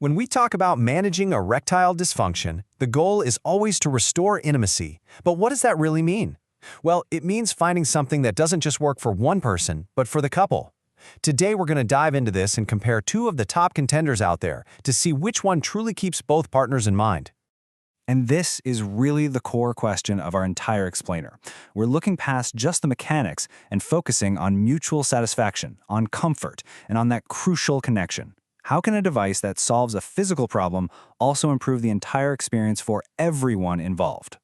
When we talk about managing erectile dysfunction, the goal is always to restore intimacy. But what does that really mean? Well, it means finding something that doesn't just work for one person, but for the couple. Today we're going to dive into this and compare two of the top contenders out there to see which one truly keeps both partners in mind. And this is really the core question of our entire explainer. We're looking past just the mechanics and focusing on mutual satisfaction, on comfort, and on that crucial connection. How can a device that solves a physical problem also improve the entire experience for everyone involved?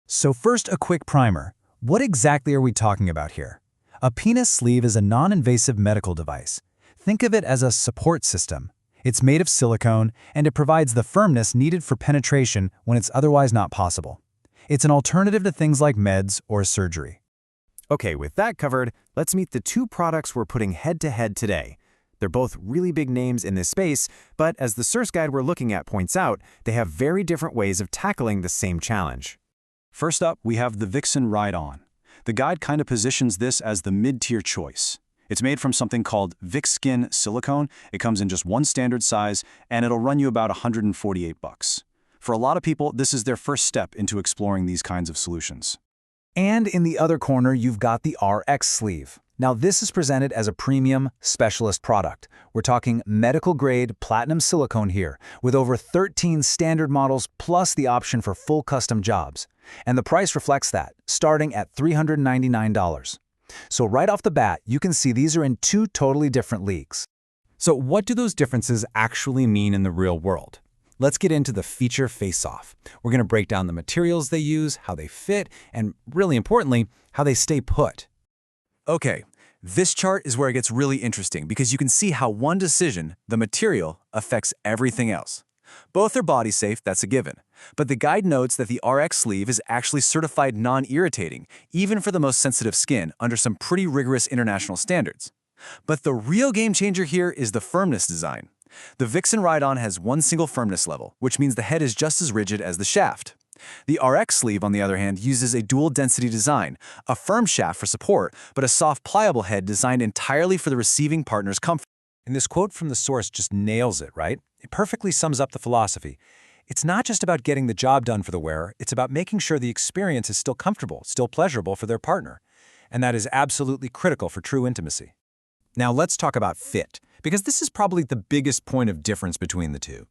So first, a quick primer. What exactly are we talking about here? A penis sleeve is a non-invasive medical device. Think of it as a support system. It's made of silicone, and it provides the firmness needed for penetration when it's otherwise not possible. It's an alternative to things like meds or surgery. Okay, with that covered, let's meet the two products we're putting head-to-head today. They're both really big names in this space, but as the source guide we're looking at points out, they have very different ways of tackling the same challenge. First up, we have the Vixen Ride-On. The guide kind of positions this as the mid-tier choice. It's made from something called Vixen silicone. It comes in just one standard size, and it'll run you about $148. For a lot of people, this is their first step into exploring these kinds of solutions. And in the other corner, you've got the RX sleeve. Now, this is presented as a premium specialist product. We're talking medical-grade platinum silicone here, with over 13 standard models plus the option for full custom jobs. And the price reflects that, starting at $399. So right off the bat, you can see these are in two totally different leagues. So what do those differences actually mean in the real world? Let's get into the feature face-off. We're going to break down the materials they use, how they fit, and really importantly, how they stay put. Okay, this chart is where it gets really interesting because you can see how one decision, the material, affects everything else. Both are body safe, that's a given. But the guide notes that the RX sleeve is actually certified non-irritating, even for the most sensitive skin, under some pretty rigorous international standards. But the real game changer here is the firmness design. The Vixen Ride-On has one single firmness level, which means the head is just as rigid as the shaft. The RX sleeve, on the other hand, uses a dual density design, a firm shaft for support, but a soft, pliable head designed entirely for the receiving partner's comfort. And this quote from the source just nails it, right? It perfectly sums up the philosophy. It's not just about getting the job done for the wearer, it's about making sure the experience is still comfortable, still pleasurable for their partner. And that is absolutely critical for true intimacy. Now let's talk about fit, because this is probably the biggest point of difference between the two.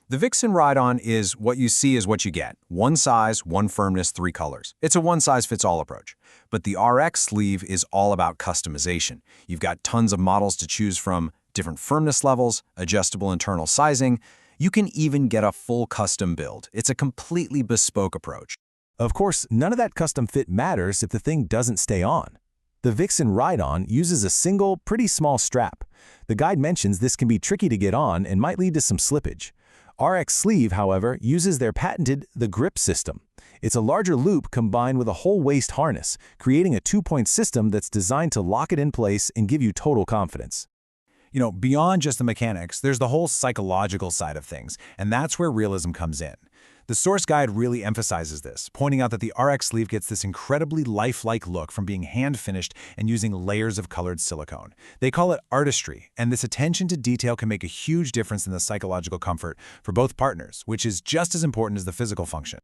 The Vixen Ride-On is what you see is what you get. One size, one firmness, three colors. It's a one-size-fits-all approach. But the RX sleeve is all about customization. You've got tons of models to choose from, different firmness levels, adjustable internal sizing. You can even get a full custom build. It's a completely bespoke approach. Of course, none of that custom fit matters if the thing doesn't stay on. The Vixen Ride-On uses a single, pretty small strap. The guide mentions this can be tricky to get on and might lead to some slippage. RX Sleeve, however, uses their patented The Grip system. It's a larger loop combined with a whole waist harness, creating a two-point system that's designed to lock it in place and give you total confidence. You know, beyond just the mechanics, there's the whole psychological side of things, and that's where realism comes in. The source guide really emphasizes this, pointing out that the RX sleeve gets this incredibly lifelike look from being hand-finished and using layers of colored silicone. They call it artistry, and this attention to detail can make a huge difference in the psychological comfort for both partners, which is just as important as the physical function.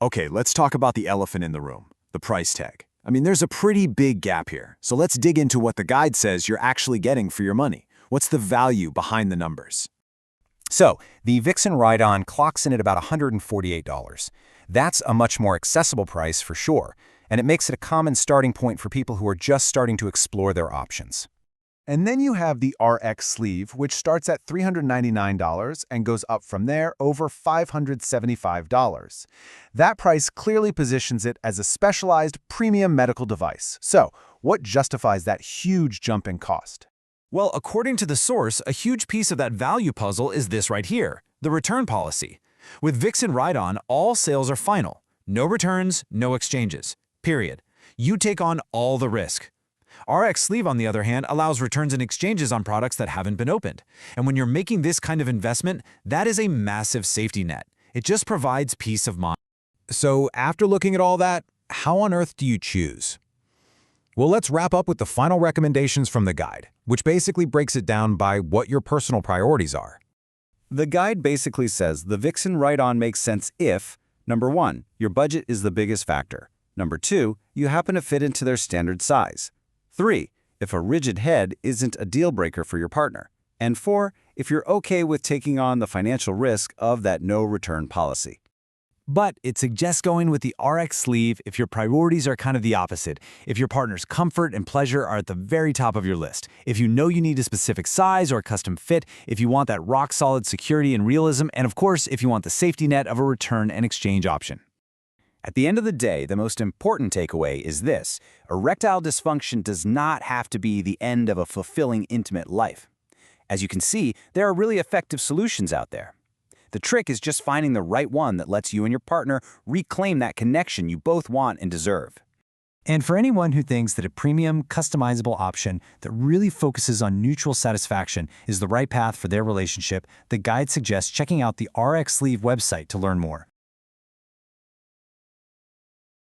Okay, let's talk about the elephant in the room, the price tag. I mean, there's a pretty big gap here, so let's dig into what the guide says you're actually getting for your money. What's the value behind the numbers? So, the Vixen Ride-On clocks in at about $148. That's a much more accessible price for sure, and it makes it a common starting point for people who are just starting to explore their options. And then you have the RX sleeve, which starts at $399 and goes up from there over $575. That price clearly positions it as a specialized premium medical device. So, what justifies that huge jump in cost? Well, according to the source, a huge piece of that value puzzle is this right here, the return policy. With Vixen Ride-On, all sales are final. No returns, no exchanges. Period. You take on all the risk. RX Sleeve, on the other hand, allows returns and exchanges on products that haven't been opened. And when you're making this kind of investment, that is a massive safety net. It just provides peace of mind. So after looking at all that, how on earth do you choose? Well, let's wrap up with the final recommendations from the guide, which basically breaks it down by what your personal priorities are. The guide basically says the Vixen ride-on makes sense if, number 1, your budget is the biggest factor. Number 2, you happen to fit into their standard size. 3, if a rigid head isn't a deal breaker for your partner. And 4, if you're okay with taking on the financial risk of that no-return policy. But it suggests going with the RX sleeve if your priorities are kind of the opposite, if your partner's comfort and pleasure are at the very top of your list, if you know you need a specific size or custom fit, if you want that rock-solid security and realism, and of course, if you want the safety net of a return and exchange option. At the end of the day, the most important takeaway is this: erectile dysfunction does not have to be the end of a fulfilling, intimate life. As you can see, there are really effective solutions out there. The trick is just finding the right one that lets you and your partner reclaim that connection you both want and deserve. And for anyone who thinks that a premium, customizable option that really focuses on mutual satisfaction is the right path for their relationship, the guide suggests checking out the RX Sleeve website to learn more.